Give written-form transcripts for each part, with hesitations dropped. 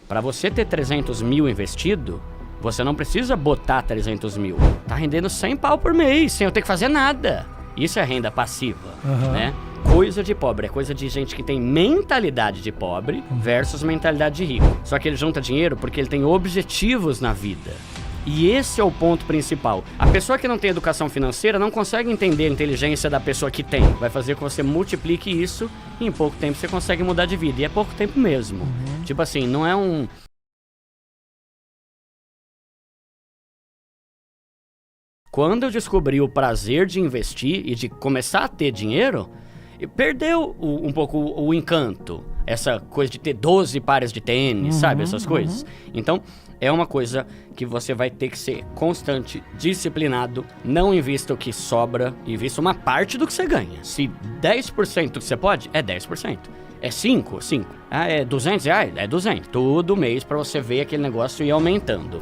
Para você ter 300 mil investido, você não precisa botar 300 mil. Tá rendendo 100 pau por mês, sem eu ter que fazer nada. Isso é renda passiva, né? Coisa de pobre, é coisa de gente que tem mentalidade de pobre versus mentalidade de rico. Só que ele junta dinheiro porque ele tem objetivos na vida. E esse é o ponto principal. A pessoa que não tem educação financeira não consegue entender a inteligência da pessoa que tem. Vai fazer com que você multiplique isso e em pouco tempo você consegue mudar de vida. E é pouco tempo mesmo. Tipo assim, não é um... Quando eu descobri o prazer de investir e de começar a ter dinheiro, perdeu um pouco o encanto. Essa coisa de ter 12 pares de tênis, sabe? Essas coisas. Então, é uma coisa que você vai ter que ser constante, disciplinado. Não invista o que sobra, invista uma parte do que você ganha. Se 10% do que você pode, é 10%. É 5? 5. Ah, é 200 reais? É 200. Todo mês pra você ver aquele negócio ir aumentando.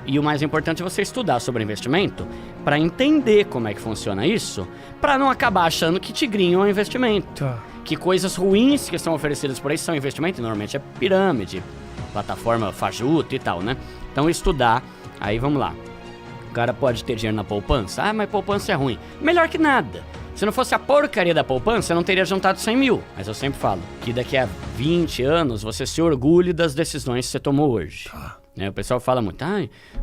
E o mais importante é você estudar sobre investimento pra entender como é que funciona isso, pra não acabar achando que tigrinho é um investimento. Que coisas ruins que são oferecidas por aí são investimento, e normalmente é pirâmide, plataforma fajuta e tal, né? Então estudar, aí vamos lá. O cara pode ter dinheiro na poupança? Ah, mas poupança é ruim. Melhor que nada. Se não fosse a porcaria da poupança, eu não teria juntado 100 mil. Mas eu sempre falo que daqui a 20 anos você se orgulhe das decisões que você tomou hoje. O pessoal fala muito,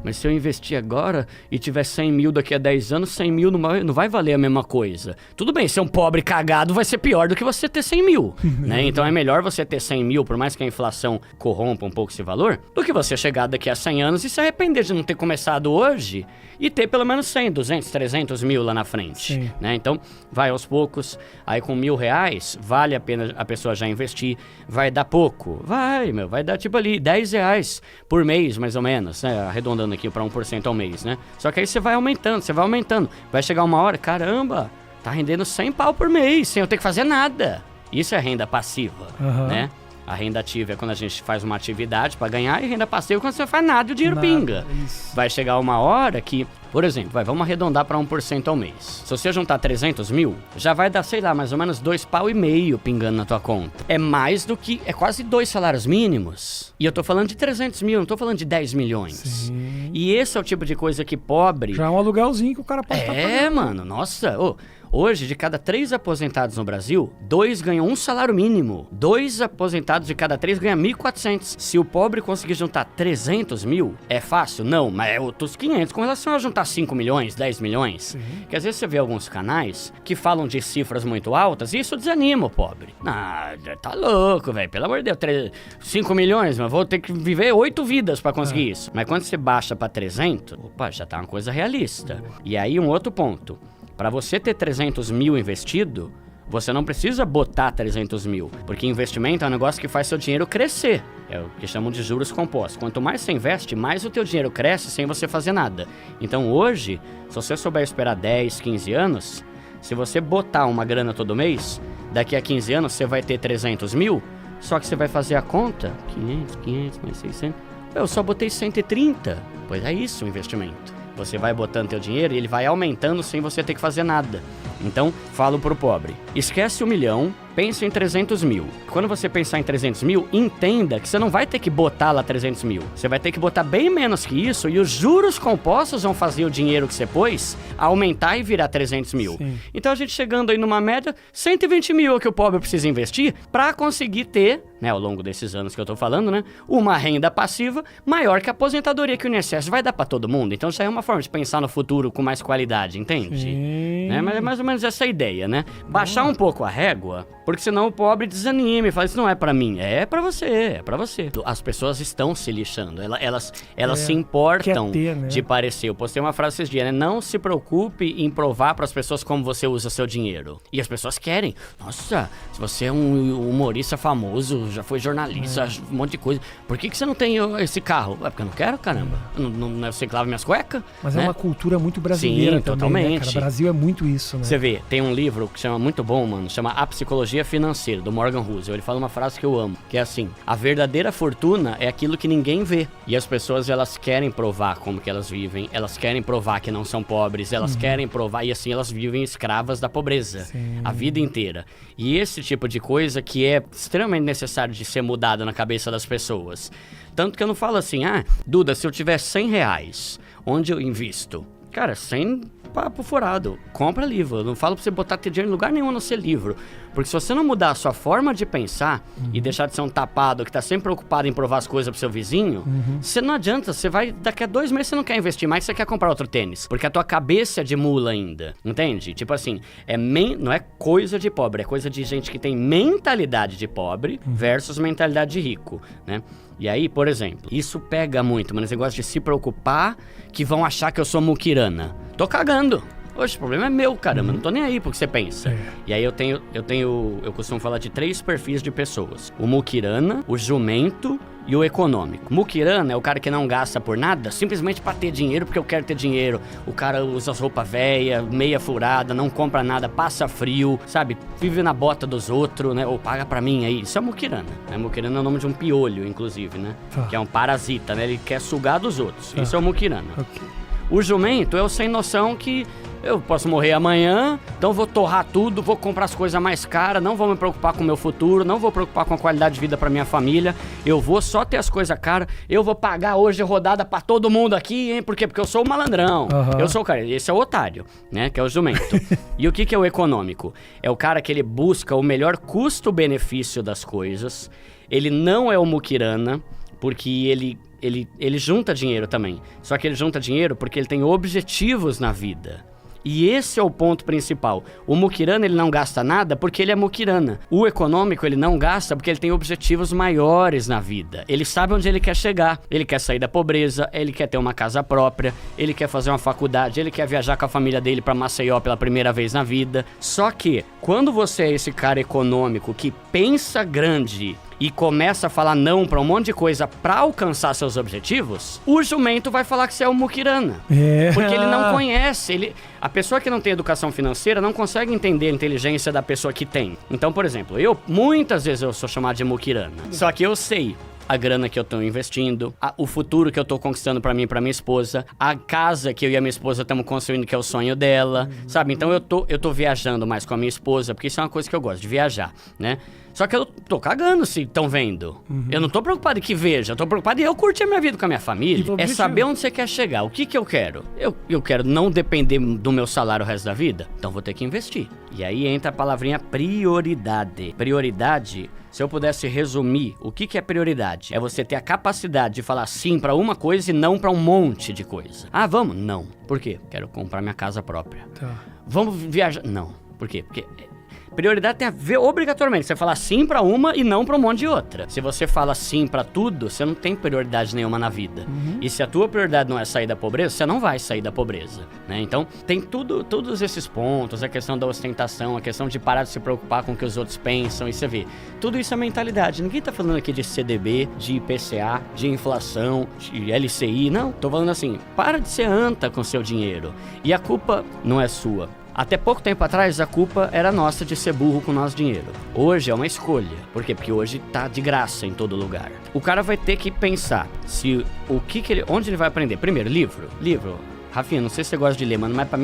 mas se eu investir agora e tiver 100 mil daqui a 10 anos, 100 mil não vai valer a mesma coisa. Tudo bem, ser um pobre cagado vai ser pior do que você ter 100 mil, né? Então é melhor você ter 100 mil, por mais que a inflação corrompa um pouco esse valor, do que você chegar daqui a 100 anos e se arrepender de não ter começado hoje e ter pelo menos 100, 200, 300 mil lá na frente, né? Então, vai aos poucos, aí com R$1.000, vale a pena a pessoa já investir, vai dar pouco, vai dar tipo ali R$10 por mês, mais ou menos, né? Arredondando aqui para 1% ao mês, né? Só que aí você vai aumentando, vai chegar uma hora, caramba, tá rendendo 100 pau por mês, sem eu ter que fazer nada. Isso é renda passiva, né? A renda ativa é quando a gente faz uma atividade para ganhar, e renda passiva é quando você não faz nada e o dinheiro pinga. Vai chegar uma hora que, por exemplo, vamos arredondar para 1% ao mês. Se você juntar 300 mil, já vai dar, sei lá, mais ou menos 2,5 pau pingando na tua conta. É mais do que, é quase 2 salários mínimos. E eu tô falando de 300 mil, não tô falando de 10 milhões. E esse é o tipo de coisa que pobre... Já é um aluguelzinho que o cara pode estar pagando. Mano, nossa... Hoje, de cada 3 aposentados no Brasil, 2 ganham um salário mínimo. 2 aposentados de cada 3 ganham 1.400. Se o pobre conseguir juntar 300 mil, é fácil? Não, mas é outros 500 com relação a juntar 5 milhões, 10 milhões. Que às vezes você vê alguns canais que falam de cifras muito altas e isso desanima o pobre. Tá louco, velho. Pelo amor de Deus, 5 milhões, mas vou ter que viver 8 vidas pra conseguir isso. Mas quando você baixa pra 300, já tá uma coisa realista. E aí um outro ponto. Para você ter 300 mil investido, você não precisa botar 300 mil, porque investimento é um negócio que faz seu dinheiro crescer. É o que chamam de juros compostos. Quanto mais você investe, mais o teu dinheiro cresce sem você fazer nada. Então hoje, se você souber esperar 10, 15 anos, se você botar uma grana todo mês, daqui a 15 anos você vai ter 300 mil, só que você vai fazer a conta, 500, mais 600, eu só botei 130. Pois é isso o investimento. Você vai botando teu dinheiro e ele vai aumentando sem você ter que fazer nada. Então, falo pro pobre, esquece 1 milhão, pensa em 300 mil. Quando você pensar em 300 mil, entenda que você não vai ter que botar lá 300 mil. Você vai ter que botar bem menos que isso e os juros compostos vão fazer o dinheiro que você pôs aumentar e virar 300 mil. Então, a gente chegando aí numa média, 120 mil é que o pobre precisa investir para conseguir ter, né, ao longo desses anos que eu tô falando, né, uma renda passiva maior que a aposentadoria que o INSS vai dar para todo mundo. Então, já é uma forma de pensar no futuro com mais qualidade, entende? Né? Mas é mais ou menos essa a ideia, né? Baixar um pouco a régua, porque senão o pobre desanime e fala, isso não é pra mim, é pra você, é pra você. As pessoas estão se lixando, elas se importam de parecer. Eu postei uma frase esses dias, né? Não se preocupe em provar pras pessoas como você usa seu dinheiro. E as pessoas querem. Nossa, se você é um humorista famoso, já foi jornalista, um monte de coisa, por que você não tem esse carro? É porque eu não quero, caramba. Não é você que lava minhas cuecas? Mas né? É uma cultura muito brasileira. Sim, também, totalmente. Né, cara? O Brasil é muito isso, né? Você vê, tem um livro que chama muito bom, mano, chama A Psicologia Psicologia Financeira, do Morgan Housel. Ele fala uma frase que eu amo, que é assim: a verdadeira fortuna é aquilo que ninguém vê. E as pessoas, elas querem provar como que elas vivem, elas querem provar que não são pobres, elas querem provar, e assim elas vivem escravas da pobreza. Sim. A vida inteira. E esse tipo de coisa que é extremamente necessário de ser mudado na cabeça das pessoas. Tanto que eu não falo assim, Duda, se eu tiver 100 reais, onde eu invisto? Cara, 100 papo furado. Compra livro. Eu não falo pra você botar teu dinheiro em lugar nenhum no seu livro. Porque se você não mudar a sua forma de pensar e deixar de ser um tapado que tá sempre preocupado em provar as coisas pro seu vizinho, você não adianta. Você vai, daqui a 2 meses você não quer investir mais, você quer comprar outro tênis. Porque a tua cabeça é de mula ainda. Entende? Tipo assim, não é coisa de pobre, é coisa de gente que tem mentalidade de pobre versus mentalidade de rico, né? E aí, por exemplo, isso pega muito, mas esse negócio de se preocupar que vão achar que eu sou muquirana. Tô cagando. Oxe, o problema é meu, caramba, não tô nem aí pro que você pensa. E aí eu costumo falar de 3 perfis de pessoas: o muquirana, o jumento e o econômico. Muquirana é o cara que não gasta por nada, simplesmente pra ter dinheiro, porque eu quero ter dinheiro. O cara usa as roupas velhas, meia furada, não compra nada, passa frio, sabe? Vive na bota dos outros, né? Ou paga pra mim aí. Isso é muquirana. Muquirana é o nome de um piolho, inclusive, né? Que é um parasita, né? Ele quer sugar dos outros. Isso é o muquirana. O jumento é o sem noção que eu posso morrer amanhã, então vou torrar tudo, vou comprar as coisas mais caras, não vou me preocupar com o meu futuro, não vou preocupar com a qualidade de vida pra minha família, eu vou só ter as coisas caras, eu vou pagar hoje rodada pra todo mundo aqui, hein? Por quê? Porque eu sou o malandrão, eu sou o cara, esse é o otário, né? Que é o jumento. E o que é o econômico? É o cara que ele busca o melhor custo-benefício das coisas, ele não é o muquirana, porque ele junta dinheiro também, só que ele junta dinheiro porque ele tem objetivos na vida. E esse é o ponto principal. O muquirana, ele não gasta nada porque ele é muquirana. O econômico, ele não gasta porque ele tem objetivos maiores na vida. Ele sabe onde ele quer chegar. Ele quer sair da pobreza, ele quer ter uma casa própria, ele quer fazer uma faculdade, ele quer viajar com a família dele pra Maceió pela primeira vez na vida. Só que, quando você é esse cara econômico que pensa grande e começa a falar não pra um monte de coisa pra alcançar seus objetivos, o jumento vai falar que você é um muquirana. Porque ele não conhece, a pessoa que não tem educação financeira não consegue entender a inteligência da pessoa que tem. Então, por exemplo, muitas vezes eu sou chamado de muquirana. Só que eu sei a grana que eu tô investindo, o futuro que eu tô conquistando pra mim e pra minha esposa, a casa que eu e a minha esposa estamos construindo, que é o sonho dela, sabe? Então eu tô viajando mais com a minha esposa, porque isso é uma coisa que eu gosto, de viajar, né? Só que eu tô cagando se estão vendo. Eu não tô preocupado em que veja, eu tô preocupado em eu curtir a minha vida com a minha família. É saber onde você quer chegar. O que eu quero? Eu quero não depender do meu salário o resto da vida, então vou ter que investir. E aí entra a palavrinha prioridade. Prioridade, se eu pudesse resumir, o que é prioridade? É você ter a capacidade de falar sim pra uma coisa e não pra um monte de coisa. Vamos? Não. Por quê? Quero comprar minha casa própria. Vamos viajar? Não. Por quê? Porque prioridade tem a ver obrigatoriamente. Você falar sim pra uma e não pra um monte de outra. Se você fala sim pra tudo, você não tem prioridade nenhuma na vida. E se a tua prioridade não é sair da pobreza, você não vai sair da pobreza, né? Então, tem todos esses pontos, a questão da ostentação, a questão de parar de se preocupar com o que os outros pensam, e você vê. Tudo isso é mentalidade. Ninguém tá falando aqui de CDB, de IPCA, de inflação, de LCI, não. Tô falando assim, para de ser anta com seu dinheiro. E a culpa não é sua. Até pouco tempo atrás, a culpa era nossa de ser burro com o nosso dinheiro. Hoje é uma escolha. Por quê? Porque hoje tá de graça em todo lugar. O cara vai ter que pensar onde ele vai aprender. Primeiro, livro. Rafinha, não sei se você gosta de ler, mano, mas pra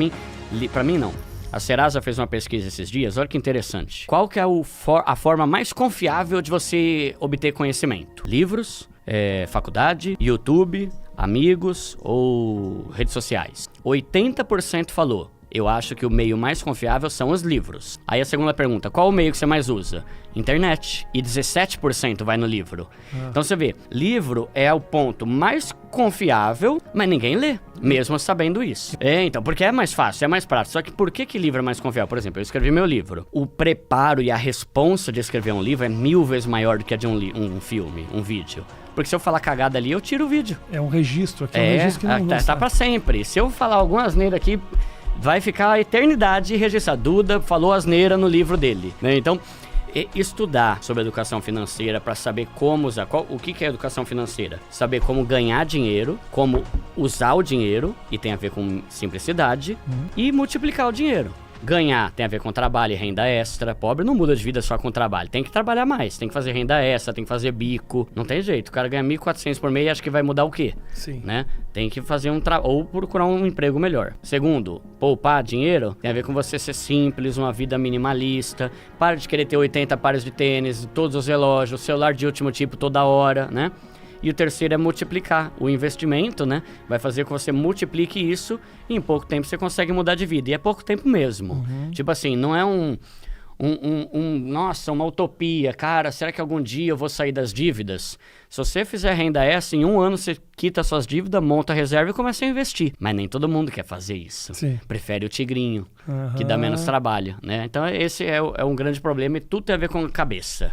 mim não. A Serasa fez uma pesquisa esses dias, olha que interessante. Qual que é a forma mais confiável de você obter conhecimento? Livros, faculdade, YouTube, amigos ou redes sociais? 80% falou: eu acho que o meio mais confiável são os livros. Aí a segunda pergunta: qual o meio que você mais usa? Internet. E 17% vai no livro. Então você vê, livro é o ponto mais confiável, mas ninguém lê, mesmo sabendo isso. Então, porque é mais fácil, é mais prático. Só que por que livro é mais confiável? Por exemplo, eu escrevi meu livro. O preparo e a responsa de escrever um livro é 1000 vezes maior do que a de um filme, um vídeo. Porque se eu falar cagada ali, eu tiro o vídeo. É um registro aqui, um registro que não tá pra sempre. Se eu falar alguma asneira aqui, vai ficar a eternidade registrada. Duda falou asneira no livro dele, né? Então, estudar sobre educação financeira para saber como usar. O que é educação financeira? Saber como ganhar dinheiro, como usar o dinheiro, e tem a ver com simplicidade, e multiplicar o dinheiro. Ganhar tem a ver com trabalho e renda extra. Pobre não muda de vida só com trabalho. Tem que trabalhar mais, tem que fazer renda extra, tem que fazer bico. Não tem jeito. O cara ganha 1.400 por mês e acha que vai mudar o quê? Sim. Né? Tem que fazer ou procurar um emprego melhor. Segundo, poupar dinheiro tem a ver com você ser simples, uma vida minimalista. Para de querer ter 80 pares de tênis, todos os relógios, celular de último tipo toda hora, né? E o terceiro é multiplicar. O investimento, né? Vai fazer com que você multiplique isso e em pouco tempo você consegue mudar de vida. E é pouco tempo mesmo. Tipo assim, não é nossa, uma utopia. Cara, será que algum dia eu vou sair das dívidas? Se você fizer renda extra, em 1 ano você quita suas dívidas, monta a reserva e começa a investir. Mas nem todo mundo quer fazer isso. Sim. Prefere o tigrinho, que dá menos trabalho, né? Então esse é um grande problema e tudo tem a ver com a cabeça.